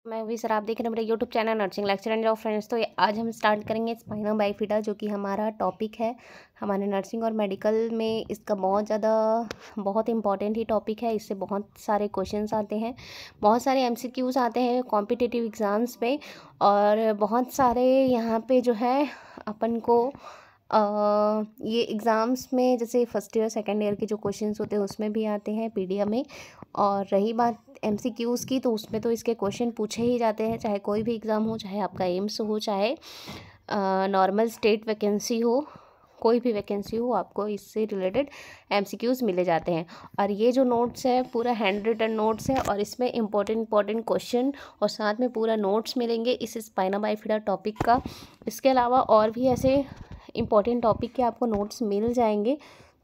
मैं भी सर, आप देख रहे हैं मेरे YouTube channel nursing lecture and job friends. तो आज हम स्टार्ट करेंगे स्पाइना बाइफिडा, जो कि हमारा टॉपिक है हमारे नर्सिंग और मेडिकल में। इसका बहुत इंपॉर्टेंट ही टॉपिक है। इससे बहुत सारे क्वेश्चंस आते हैं, बहुत सारे एमसीक्यूज आते हैं कॉम्पिटिटिव एग्ज़ाम्स पे, और बहुत सारे यहाँ पे जो है अपन को ये एग्ज़ाम्स में जैसे फर्स्ट ईयर सेकेंड ईयर के जो क्वेश्चंस होते हैं उसमें भी आते हैं पीडीएफ में। और रही बात एमसीक्यूज़ की, तो उसमें तो इसके क्वेश्चन पूछे ही जाते हैं, चाहे कोई भी एग्ज़ाम हो, चाहे आपका एम्स हो, चाहे नॉर्मल स्टेट वैकेंसी हो, कोई भी वैकेंसी हो, आपको इससे रिलेटेड एमसीक्यूज़ मिले जाते हैं। और ये जो नोट्स है पूरा हैंड रिटन नोट्स है, और इसमें इंपॉर्टेंट क्वेश्चन और साथ में पूरा नोट्स मिलेंगे इस स्पाइना बाइफिडा टॉपिक का। इसके अलावा और भी ऐसे इंपॉर्टेंट टॉपिक के आपको नोट्स मिल जाएंगे।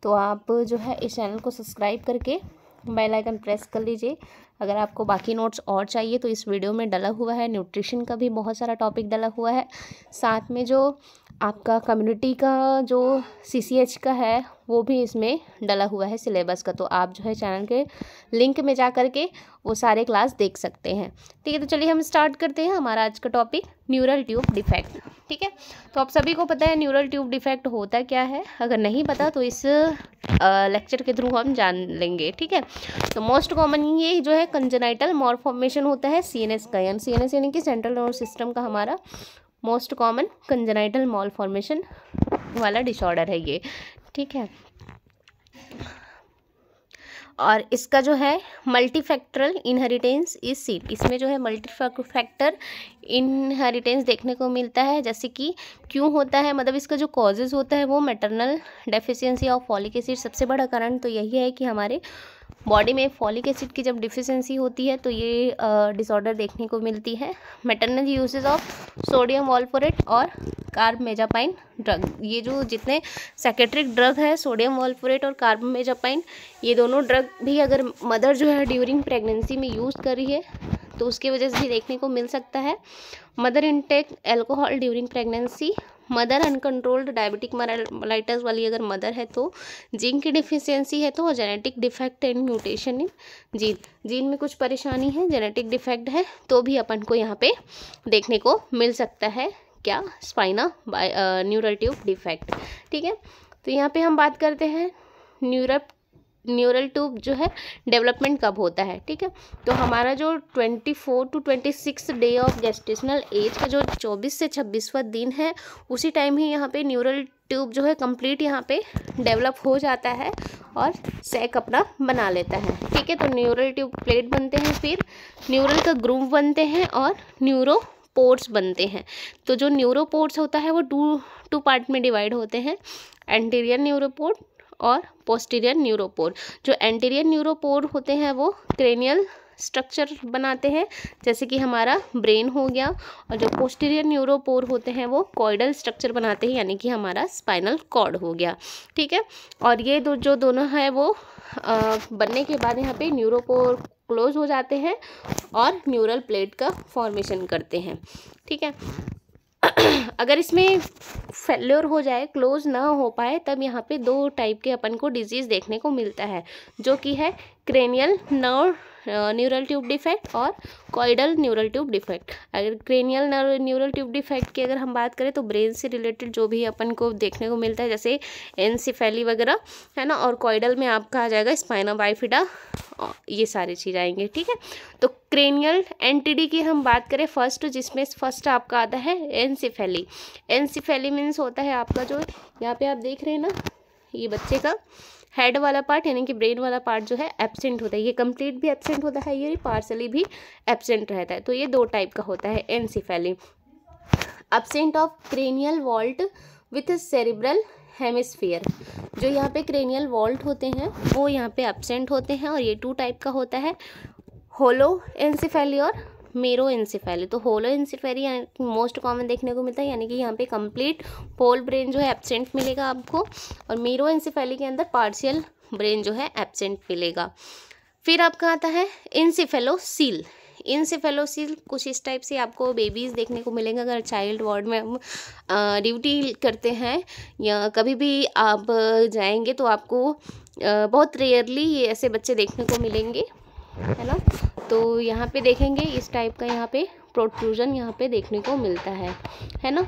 तो आप जो है इस चैनल को सब्सक्राइब करके बेल आइकन प्रेस कर लीजिए। अगर आपको बाकी नोट्स और चाहिए तो इस वीडियो में डला हुआ है, न्यूट्रिशन का भी बहुत सारा टॉपिक डला हुआ है, साथ में जो आपका कम्युनिटी का जो सीसीएच का है वो भी इसमें डला हुआ है सिलेबस का। तो आप जो है चैनल के लिंक में जा कर के वो सारे क्लास देख सकते हैं। ठीक है, तो चलिए हम स्टार्ट करते हैं हमारा आज का टॉपिक, न्यूरल ट्यूब डिफेक्ट। ठीक है, तो आप सभी को पता है न्यूरल ट्यूब डिफेक्ट होता क्या है। अगर नहीं पता तो इस लेक्चर के थ्रू हम जान लेंगे। ठीक है, तो मोस्ट कॉमन ये जो है कंजेनाइटल मॉलफॉर्मेशन होता है सीएनएस का, यानी सीएनएस यानी कि सेंट्रल नर्वस सिस्टम का हमारा मोस्ट कॉमन कंजेनाइटल मॉलफॉर्मेशन वाला डिसऑर्डर है ये। ठीक है, और इसका जो है मल्टीफैक्टरल इनहेरिटेंस इज सीन। इसमें जो है मल्टीफैक्टर इनहेरिटेंस देखने को मिलता है। जैसे कि क्यों होता है, मतलब इसका जो कॉजेज़ होता है वो maternal deficiency of folic acid. सबसे बड़ा कारण तो यही है कि हमारे बॉडी में फॉलिक एसिड की जब डिफिशिएंसी होती है तो ये डिसऑर्डर देखने को मिलती है। मैटरनल यूजेस ऑफ सोडियम वॉल्फोरेट और कार्बमेजापाइन ड्रग, ये जो जितने साइकेट्रिक ड्रग है सोडियम वॉल्फोरेट और कार्बमेजापाइन, ये दोनों ड्रग भी अगर मदर जो है ड्यूरिंग प्रेगनेंसी में यूज़ कर रही है तो उसकी वजह से भी देखने को मिल सकता है। Mother intake alcohol during pregnancy, mother uncontrolled diabetic mellitus वाली अगर मदर है तो, जिंक की डिफिशियंसी है तो, genetic defect and mutation in gene में कुछ परेशानी है, जेनेटिक डिफेक्ट है तो भी अपन को यहाँ पे देखने को मिल सकता है क्या, स्पाइना न्यूरल ट्यूब डिफेक्ट। ठीक है, तो यहाँ पे हम बात करते हैं न्यूरल ट्यूब जो है डेवलपमेंट कब होता है। ठीक है, तो हमारा जो 24 to 26 day of gestational age का जो 24 से 26वां दिन है, उसी टाइम ही यहाँ पे न्यूरल ट्यूब जो है कंप्लीट यहाँ पे डेवलप हो जाता है और सैक अपना बना लेता है। ठीक है, तो न्यूरल ट्यूब प्लेट बनते हैं, फिर न्यूरल का ग्रूव बनते हैं और न्यूरोपोर्स बनते हैं। तो जो न्यूरोपोर्स होता है वो टू पार्ट में डिवाइड होते हैं, एंटीरियर न्यूरोपोर और पोस्टीरियर न्यूरोपोर। जो एंटीरियर न्यूरोपोर होते हैं वो क्रेनियल स्ट्रक्चर बनाते हैं, जैसे कि हमारा ब्रेन हो गया, और जो पोस्टीरियर न्यूरोपोर होते हैं वो कॉइडल स्ट्रक्चर बनाते हैं, यानी कि हमारा स्पाइनल कॉर्ड हो गया। ठीक है, और ये जो दोनों है वो बनने के बाद यहाँ पे न्यूरोपोर क्लोज हो जाते हैं और न्यूरल प्लेट का फॉर्मेशन करते हैं। ठीक है, अगर इसमें फेल्योर हो जाए, क्लोज ना हो पाए, तब यहाँ पे दो टाइप के अपन को डिजीज़ देखने को मिलता है, जो कि है क्रेनियल न्यूरल ट्यूब डिफेक्ट और कॉइडल न्यूरल ट्यूब डिफेक्ट। अगर क्रेनियल न्यूरल ट्यूब डिफेक्ट की अगर हम बात करें तो ब्रेन से रिलेटेड जो भी अपन को देखने को मिलता है, जैसे एनसेफेली वगैरह है ना, और कॉइडल में आपका आ जाएगा स्पाइना बाइफिडा, ये सारी चीज़ आएंगे। ठीक है, तो क्रेनियल एनटीडी की हम बात करें फर्स्ट, जिसमें फर्स्ट आपका आता है एनसेफेली। एनसेफेली मीन्स होता है आपका जो यहाँ पे आप देख रहे हैं ना, ये बच्चे का हेड वाला पार्ट यानी कि ब्रेन वाला पार्ट जो है एब्सेंट होता है। ये कंप्लीट भी एब्सेंट होता है, ये पार्सली भी एब्सेंट रहता है। तो ये दो टाइप का होता है anencephaly. Absent of cranial vault with cerebral hemisphere, जो यहाँ पे क्रेनियल वॉल्ट होते हैं वो यहाँ पे एब्सेंट होते हैं, और ये टू टाइप का होता है, होलो एनसेफेली और मेरो एनसेफेली। तो होलो एनसेफेली मोस्ट कॉमन देखने को मिलता है, यानी कि यहाँ पे कंप्लीट होल ब्रेन जो है एब्सेंट मिलेगा आपको, और मेरो एनसेफेली के अंदर पार्शियल ब्रेन जो है एब्सेंट मिलेगा। फिर आपका आता है इंसेफेलोसील। इंसेफेलोसील कुछ इस टाइप से आपको बेबीज़ देखने को मिलेंगे अगर चाइल्ड वार्ड में हम ड्यूटी करते हैं, या कभी भी आप जाएंगे तो आपको बहुत रेयरली ये ऐसे बच्चे देखने को मिलेंगे, है ना। तो यहाँ पे देखेंगे इस टाइप का यहाँ पे प्रोट्रूजन यहाँ पे देखने को मिलता है ना।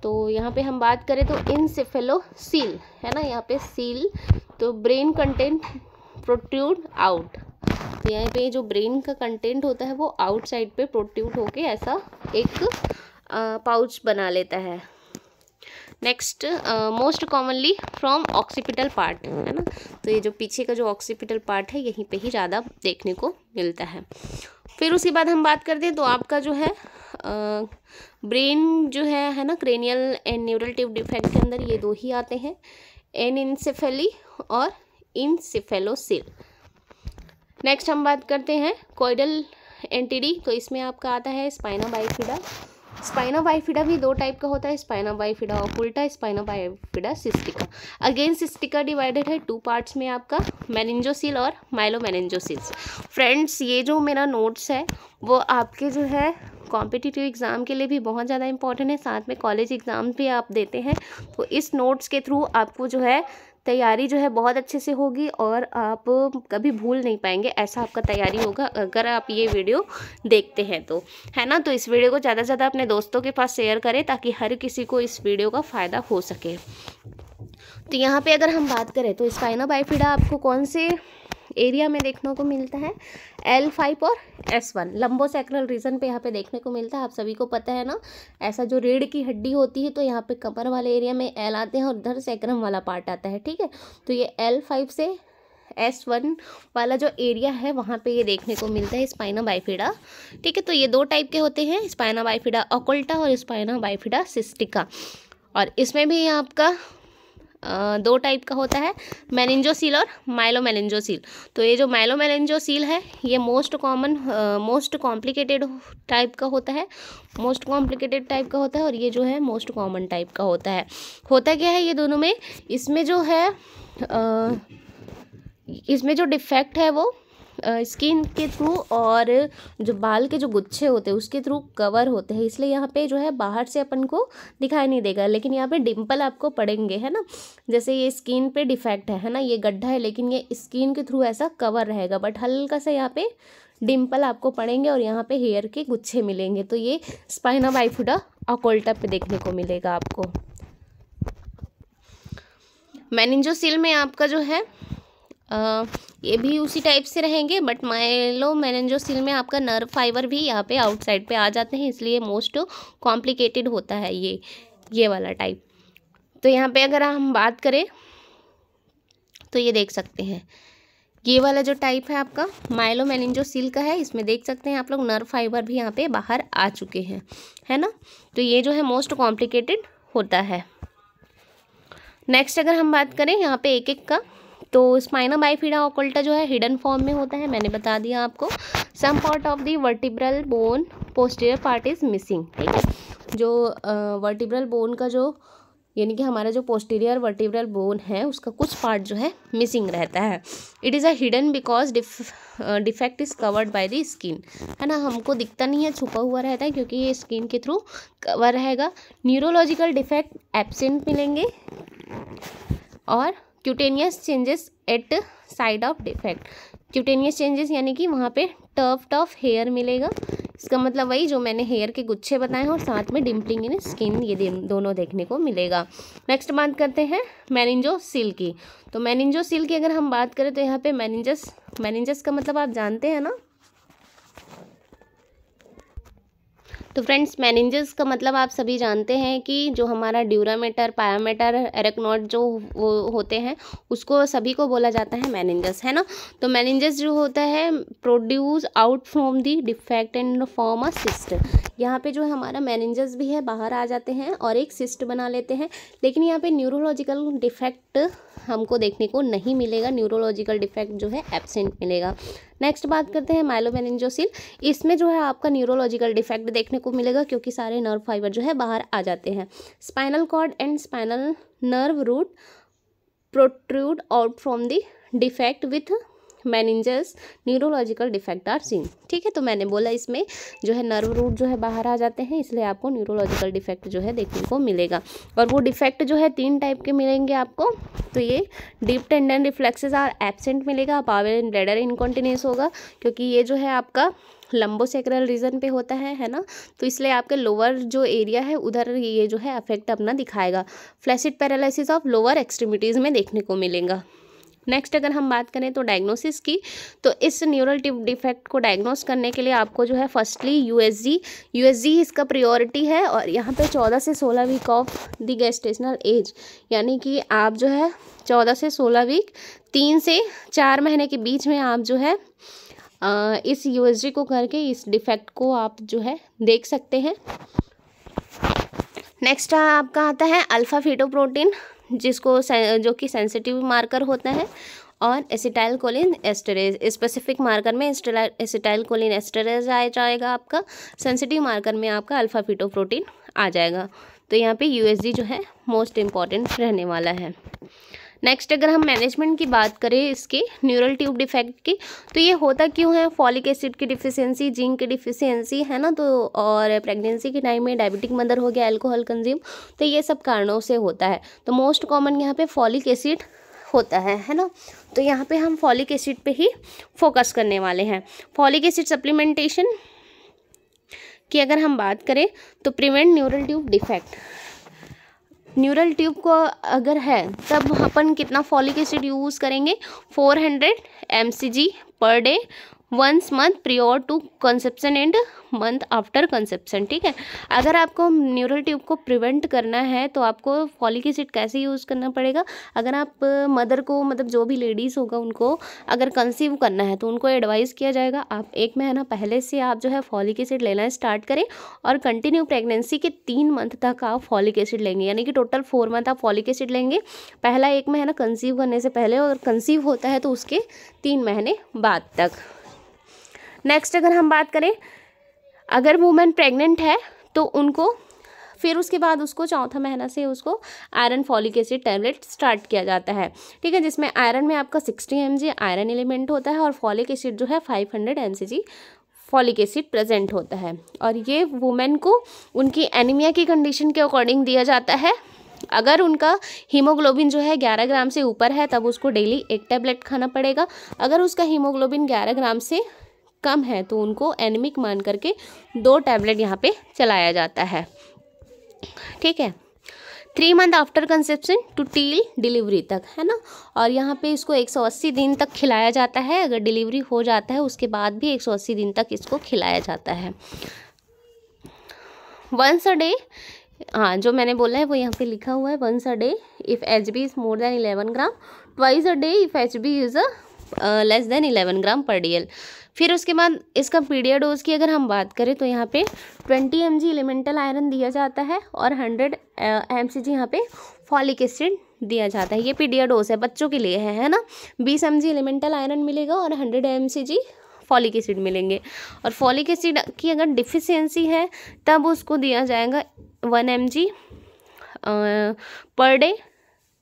तो यहाँ पे हम बात करें तो इनसेफेलोसील है ना, यहाँ पे सील, तो ब्रेन कंटेंट प्रोट्रूड आउट, तो यहाँ पे जो ब्रेन का कंटेंट होता है वो आउटसाइड पे प्रोट्रूड होके ऐसा एक पाउच बना लेता है। Next, most commonly from occipital part है ना, तो ये जो पीछे का जो ऑक्सीपिटल पार्ट है यहीं पे ही ज़्यादा देखने को मिलता है। फिर उसके बाद हम बात करते हैं तो आपका जो है ब्रेन जो है ना, cranial and neural tube defect के अंदर ये दो ही आते हैं, एनएन्सेफेली और इनसेफेलोसील। नेक्स्ट हम बात करते हैं कॉइडल एंटिडी, तो इसमें आपका आता है स्पाइना बाइफिडा। स्पाइना बाइफिडा भी दो टाइप का होता है, spina bifida occulta, spina bifida cystica. Again cystica divided है टू पार्ट्स में, आपका मेनिंजोसील और माइलोमेनिंजोसील्स। फ्रेंड्स, ये जो मेरा नोट्स है वो आपके जो है कॉम्पिटिटिव एग्ज़ाम के लिए भी बहुत ज़्यादा इंपॉर्टेंट है, साथ में कॉलेज एग्ज़ाम भी आप देते हैं, तो इस नोट्स के थ्रू आपको जो है तैयारी जो है बहुत अच्छे से होगी और आप कभी भूल नहीं पाएंगे, ऐसा आपका तैयारी होगा अगर आप ये वीडियो देखते हैं तो, है ना। तो इस वीडियो को ज़्यादा से ज़्यादा अपने दोस्तों के पास शेयर करें ताकि हर किसी को इस वीडियो का फ़ायदा हो सके। तो यहाँ पे अगर हम बात करें तो स्पाइना बाइफिडा आपको कौन से एरिया में देखने को मिलता है, L5 और S1 लंबोसैक्रल रीजन पे यहाँ पे देखने को मिलता है। आप सभी को पता है ना, ऐसा जो रीढ़ की हड्डी होती है तो यहाँ पे कमर वाले एरिया में L आते हैं और इधर सैक्रम वाला पार्ट आता है, ठीक है। तो ये L5 से S1 वाला जो एरिया है वहाँ पे ये देखने को मिलता है स्पाइना बाइफिडा, ठीक है। तो ये दो टाइप के होते हैं, स्पाइना बाइफिडा ओकुल्टा और स्पाइना बाइफिडा सिस्टिका, और इसमें भी आपका दो टाइप का होता है, मेनिंजोसील और माइलोमेनिंजोसील। तो ये जो माइलोमेनिंजोसील है ये मोस्ट कॉम्प्लिकेटेड टाइप का होता है, और ये जो है मोस्ट कॉमन टाइप का होता है। होता क्या है ये दोनों में, इसमें जो है इसमें जो डिफेक्ट है वो स्किन के थ्रू और जो बाल के जो गुच्छे होते हैं उसके थ्रू कवर होते हैं, इसलिए यहाँ पे जो है बाहर से अपन को दिखाई नहीं देगा, लेकिन यहाँ पे डिम्पल आपको पड़ेंगे, है ना। जैसे ये स्किन पे डिफेक्ट है ना, ये गड्ढा है लेकिन ये स्किन के थ्रू ऐसा कवर रहेगा, बट हल्का सा यहाँ पे डिम्पल आपको पड़ेंगे और यहाँ पे हेयर के गुच्छे मिलेंगे। तो ये स्पाइना बाइफिडा ओकुल्टा पे देखने को मिलेगा आपको। मेनिंजोसील में आपका जो है ये भी उसी टाइप से रहेंगे, बट माइलोमेनिंजोसील में आपका नर्व फाइबर भी यहाँ पे आउटसाइड पे आ जाते हैं, इसलिए मोस्ट कॉम्प्लिकेटेड होता है ये वाला टाइप। तो यहाँ पे अगर हम बात करें तो ये देख सकते हैं, ये वाला जो टाइप है आपका माइलोमेनिंजोसील का है, इसमें देख सकते हैं आप लोग नर्व फाइबर भी यहाँ पे बाहर आ चुके हैं, है ना। तो ये जो है मोस्ट कॉम्प्लिकेटेड होता है। नेक्स्ट अगर हम बात करें यहाँ पे एक एक का, तो स्पाइना बाइफिडा ओकुल्टा जो है हिडन फॉर्म में होता है, मैंने बता दिया आपको। Some part of the vertebral bone posterior part is missing, ठीक है। जो वर्टिब्रल बोन का जो यानी कि हमारा जो पोस्टीरियर वर्टिब्रल बोन है उसका कुछ पार्ट जो है मिसिंग रहता है। It is a hidden because defect is covered by the skin, है ना, हमको दिखता नहीं है, छुपा हुआ रहता है क्योंकि ये स्किन के थ्रू कवर रहेगा। न्यूरोलॉजिकल डिफेक्ट एब्सेंट मिलेंगे और cutaneous changes at side of defect. Cutaneous changes यानी कि वहाँ पे टफ हेयर मिलेगा, इसका मतलब वही जो मैंने हेयर के गुच्छे बताए हैं, और साथ में डिम्पलिंग इन स्किन, ये दोनों देखने को मिलेगा। नेक्स्ट बात करते हैं मेनिंजोसील की। तो मेनिंजोसील की अगर हम बात करें तो यहाँ पे मेनिंजस का मतलब आप जानते हैं ना। तो फ्रेंड्स, मेनिंजस का मतलब आप सभी जानते हैं कि जो हमारा ड्यूरामेटर, पायामेटर, एरेक्नोइड जो वो होते हैं उसको सभी को बोला जाता है मेनिंजस, है ना। तो मेनिंजस जो होता है produce out from the defect and form a cyst. यहाँ पे जो है हमारा मेनिंजस भी है बाहर आ जाते हैं और एक सिस्ट बना लेते हैं, लेकिन यहाँ पे न्यूरोलॉजिकल डिफेक्ट हमको देखने को नहीं मिलेगा, न्यूरोलॉजिकल डिफेक्ट जो है एब्सेंट मिलेगा। नेक्स्ट बात करते हैं माइलोमेनिंजोसील। इसमें जो है आपका न्यूरोलॉजिकल डिफेक्ट देखने को मिलेगा क्योंकि सारे नर्व फाइबर जो है बाहर आ जाते हैं। Spinal cord and spinal nerve root protrude out from the defect with meninges neurological defect are seen. ठीक है, तो मैंने बोला इसमें जो है नर्व रूट जो है बाहर आ जाते हैं, इसलिए आपको न्यूरोलॉजिकल डिफेक्ट जो है देखने को मिलेगा। और वो डिफेक्ट जो है 3 टाइप के मिलेंगे आपको। तो ये deep tendon reflexes are absent मिलेगा, बाउल एंड ब्लैडर इनकॉन्टिनेंस होगा, क्योंकि ये जो है आपका लंबोसेक्रल रीजन पे होता है ना, तो इसलिए आपके लोअर जो एरिया है उधर ये जो है अफेक्ट अपना दिखाएगा। Flaccid paralysis of lower extremities में देखने को मिलेगा। नेक्स्ट अगर हम बात करें तो डायग्नोसिस की, तो इस न्यूरल डिफेक्ट को डायग्नोस करने के लिए आपको जो है फर्स्टली यूएसजी इसका प्रियोरिटी है। और यहाँ पे 14 से 16 week of the gestational age, यानी कि आप जो है 14 से 16 वीक 3 से 4 महीने के बीच में आप जो है इस यूएसजी को करके इस डिफेक्ट को आप जो है देख सकते हैं। नेक्स्ट आपका आता है अल्फा फीटोप्रोटीन, जिसको जो कि सेंसिटिव मार्कर होता है, और एसिटाइलकोलिन एस्टरेज, स्पेसिफिक मार्कर में एसिटाइलकोलिन एस्टरेज आ जाएगा आपका, सेंसिटिव मार्कर में आपका अल्फा फीटोप्रोटीन आ जाएगा। तो यहाँ पे यूएसजी जो है मोस्ट इम्पॉर्टेंट रहने वाला है। नेक्स्ट अगर हम मैनेजमेंट की बात करें इसके न्यूरल ट्यूब डिफेक्ट की, तो ये होता क्यों है? फॉलिक एसिड की डिफिशियंसी, जिंक की डिफिशियंसी है ना, तो और प्रेगनेंसी के टाइम में डायबिटिक मदर हो गया, अल्कोहल कंज्यूम, तो ये सब कारणों से होता है। तो मोस्ट कॉमन यहाँ पे फॉलिक एसिड होता है ना, तो यहाँ पे हम फॉलिक एसिड पे ही फोकस करने वाले हैं। फॉलिक एसिड सप्लीमेंटेशन की अगर हम बात करें तो prevent neural tube defect. Neural tube को अगर है तब अपन कितना फॉलिक एसिड यूज़ करेंगे? 400 mcg per day, once month prior to conception and month after conception. ठीक है, अगर आपको न्यूरल ट्यूब को प्रिवेंट करना है तो आपको फॉलिक एसिड कैसे यूज़ करना पड़ेगा? अगर आप मदर को, मतलब जो भी लेडीज़ होगा उनको अगर कंसीव करना है तो उनको एडवाइस किया जाएगा आप 1 महीना पहले से आप जो है फॉलिक एसिड लेना स्टार्ट करें, और कंटिन्यू प्रेगनेंसी के 3 मंथ तक आप फॉलिक एसिड लेंगे, यानी कि टोटल 4 मंथ आप फॉलिक एसिड लेंगे। पहला 1 महीना कंसीव करने से पहले, और कंसीव होता है तो उसके 3 महीने बाद तक। नेक्स्ट अगर हम बात करें, अगर वुमेन प्रेग्नेंट है तो उनको फिर उसके बाद उसको 4था महीना से उसको iron folic acid tablet start किया जाता है। ठीक है, जिसमें आयरन में आपका 60 mg आयरन एलिमेंट होता है, और फॉलिक एसिड जो है 500 mcg फॉलिक एसिड प्रेजेंट होता है। और ये वुमेन को उनकी एनीमिया की कंडीशन के अकॉर्डिंग दिया जाता है। अगर उनका हीमोग्लोबिन जो है 11 ग्राम से ऊपर है तब उसको डेली 1 टैबलेट खाना पड़ेगा। अगर उसका हीमोग्लोबिन 11 ग्राम से कम है तो उनको एनीमिक मान करके 2 टैबलेट यहाँ पे चलाया जाता है। ठीक है, 3 month after conception to till delivery तक, है ना। और यहाँ पे इसको 180 दिन तक खिलाया जाता है। अगर डिलीवरी हो जाता है उसके बाद भी 180 दिन तक इसको खिलाया जाता है। वंस अ डे, हाँ जो मैंने बोला है वो यहाँ पे लिखा हुआ है, once a day if HB is more than 11 gram, twice a day if HB is less than 11 gram per DL। फिर उसके बाद इसका पीडिया डोज की अगर हम बात करें तो यहाँ पे 20 mg एलिमेंटल आयरन दिया जाता है, और 100 mcg यहाँ पे फॉलिक एसिड दिया जाता है। ये पीडिया डोज है, बच्चों के लिए है ना। 20 mg एलिमेंटल आयरन मिलेगा और 100 mcg फॉलिक एसिड मिलेंगे। और फॉलिक एसिड की अगर डिफिशियंसी है तब उसको दिया जाएगा 1 mg पर डे,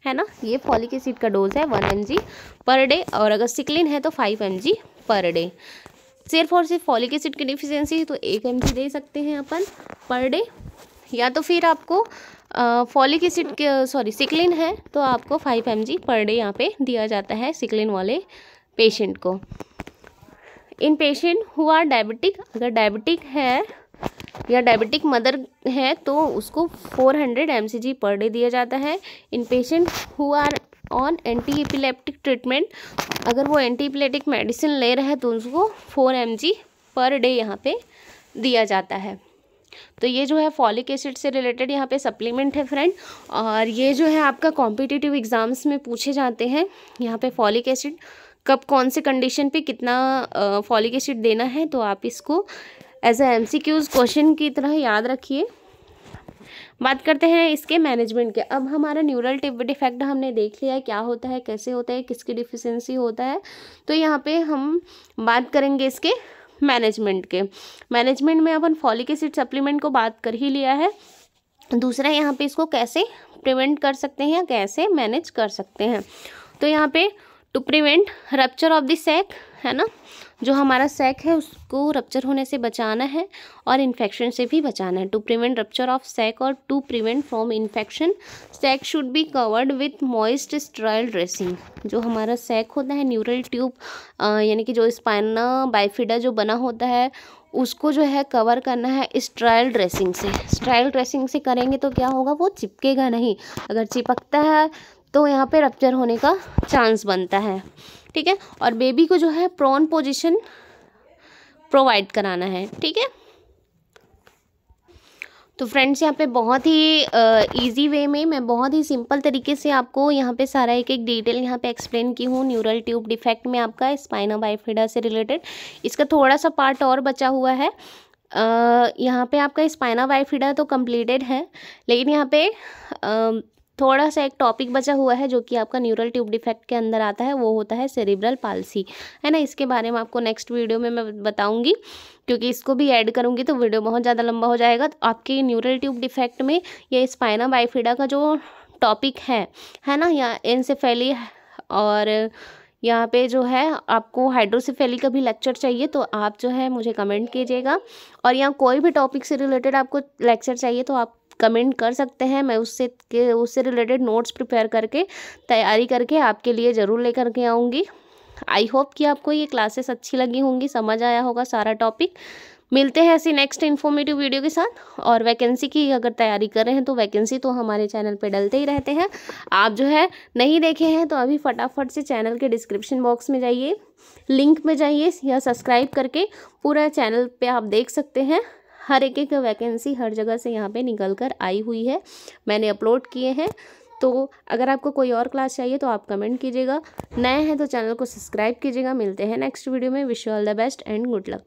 है ना। ये फॉलिक एसिड का डोज है 1 mg पर डे, और अगर सिक्लिन है तो 5 mg पर डे। सिर्फ और सिर्फ फॉलिक एसिड की डिफिशियंसी है तो 1 mg दे सकते हैं अपन पर डे, या तो फिर आपको फॉलिक एसिड के सिक्लिन है तो आपको 5 mg पर डे यहाँ पे दिया जाता है सिक्लिन वाले पेशेंट को। इन पेशेंट हु आर डायबिटिक, अगर डायबिटिक है या डायबिटिक मदर है तो उसको 400 mcg पर डे दिया जाता है। In patient who are on anti epileptic treatment, अगर वो एंटी एपिलेप्टिक मेडिसिन ले रहे हैं तो उसको 4 mg पर डे यहाँ पे दिया जाता है। तो ये जो है फॉलिक एसिड से रिलेटेड यहाँ पे सप्लीमेंट है फ्रेंड, और ये जो है आपका कॉम्पिटिटिव एग्जाम्स में पूछे जाते हैं। यहाँ पे फॉलिक एसिड कब कौन से कंडीशन पे कितना फॉलिक एसिड देना है, तो आप इसको एज ए MCQs क्वेश्चन की तरह याद रखिए। बात करते हैं इसके मैनेजमेंट के। अब हमारा न्यूरल ट्यूब डिफेक्ट हमने देख लिया है, क्या होता है, कैसे होता है, किसकी डिफिशियंसी होता है। तो यहाँ पे हम बात करेंगे इसके मैनेजमेंट के। मैनेजमेंट में अपन फॉलिक एसिड सप्लीमेंट को बात कर ही लिया है। दूसरा यहाँ पे इसको कैसे प्रिवेंट कर सकते हैं या कैसे मैनेज कर सकते हैं। तो यहाँ पे to prevent rupture of the sac, है ना, जो हमारा सैक है उसको रप्चर होने से बचाना है और इन्फेक्शन से भी बचाना है। To prevent rupture of sac और to prevent from infection, sac should be covered with moist sterile dressing. जो हमारा सैक होता है, न्यूरल ट्यूब यानी कि जो स्पाइना बाइफिडा जो बना होता है उसको जो है कवर करना है स्टेराइल ड्रेसिंग से। स्टेराइल ड्रेसिंग से करेंगे तो क्या होगा, वो चिपकेगा नहीं। अगर चिपकता है तो यहाँ पे रप्चर होने का चांस बनता है, ठीक है। और बेबी को जो है प्रोन पोजीशन प्रोवाइड कराना है, ठीक है। तो फ्रेंड्स यहाँ पे बहुत ही इजी वे में मैं बहुत ही सिंपल तरीके से आपको यहाँ पे सारा एक एक डिटेल यहाँ पे एक्सप्लेन की हूँ न्यूरल ट्यूब डिफेक्ट में आपका स्पाइना बाइफिडा से रिलेटेड। इसका थोड़ा सा पार्ट और बचा हुआ है। यहाँ पे आपका स्पाइना बाइफिडा तो कंप्लीटेड है, लेकिन यहाँ पे थोड़ा सा एक टॉपिक बचा हुआ है जो कि आपका न्यूरल ट्यूब डिफेक्ट के अंदर आता है, वो होता है सेरिब्रल पाल्सी, है ना। इसके बारे में आपको नेक्स्ट वीडियो में मैं बताऊंगी, क्योंकि इसको भी ऐड करूंगी तो वीडियो बहुत ज़्यादा लंबा हो जाएगा। तो आपके न्यूरल ट्यूब डिफेक्ट में ये स्पाइना बाइफिडा का जो टॉपिक है ना, या एनसेफेली और यहाँ पे जो है आपको हाइड्रोसेफेली का भी लेक्चर चाहिए तो आप जो है मुझे कमेंट कीजिएगा। और यहाँ कोई भी टॉपिक से रिलेटेड आपको लेक्चर चाहिए तो आप कमेंट कर सकते हैं। मैं उससे रिलेटेड नोट्स प्रिपेयर करके तैयारी करके आपके लिए ज़रूर लेकर के आऊँगी। आई होप कि आपको ये क्लासेस अच्छी लगी होंगी, समझ आया होगा सारा टॉपिक। मिलते हैं ऐसी नेक्स्ट इन्फॉर्मेटिव वीडियो के साथ। और वैकेंसी की अगर तैयारी कर रहे हैं तो वैकेंसी तो हमारे चैनल पे डलते ही रहते हैं। आप जो है नहीं देखे हैं तो अभी फटाफट से चैनल के डिस्क्रिप्शन बॉक्स में जाइए, लिंक में जाइए या सब्सक्राइब करके पूरा चैनल पे आप देख सकते हैं। हर एक वैकेंसी हर जगह से यहाँ पे निकल कर आई हुई है, मैंने अपलोड किए हैं। तो अगर आपको कोई और क्लास चाहिए तो आप कमेंट कीजिएगा। नए हैं तो चैनल को सब्सक्राइब कीजिएगा। मिलते हैं नेक्स्ट वीडियो में। Wish you all the best and good luck.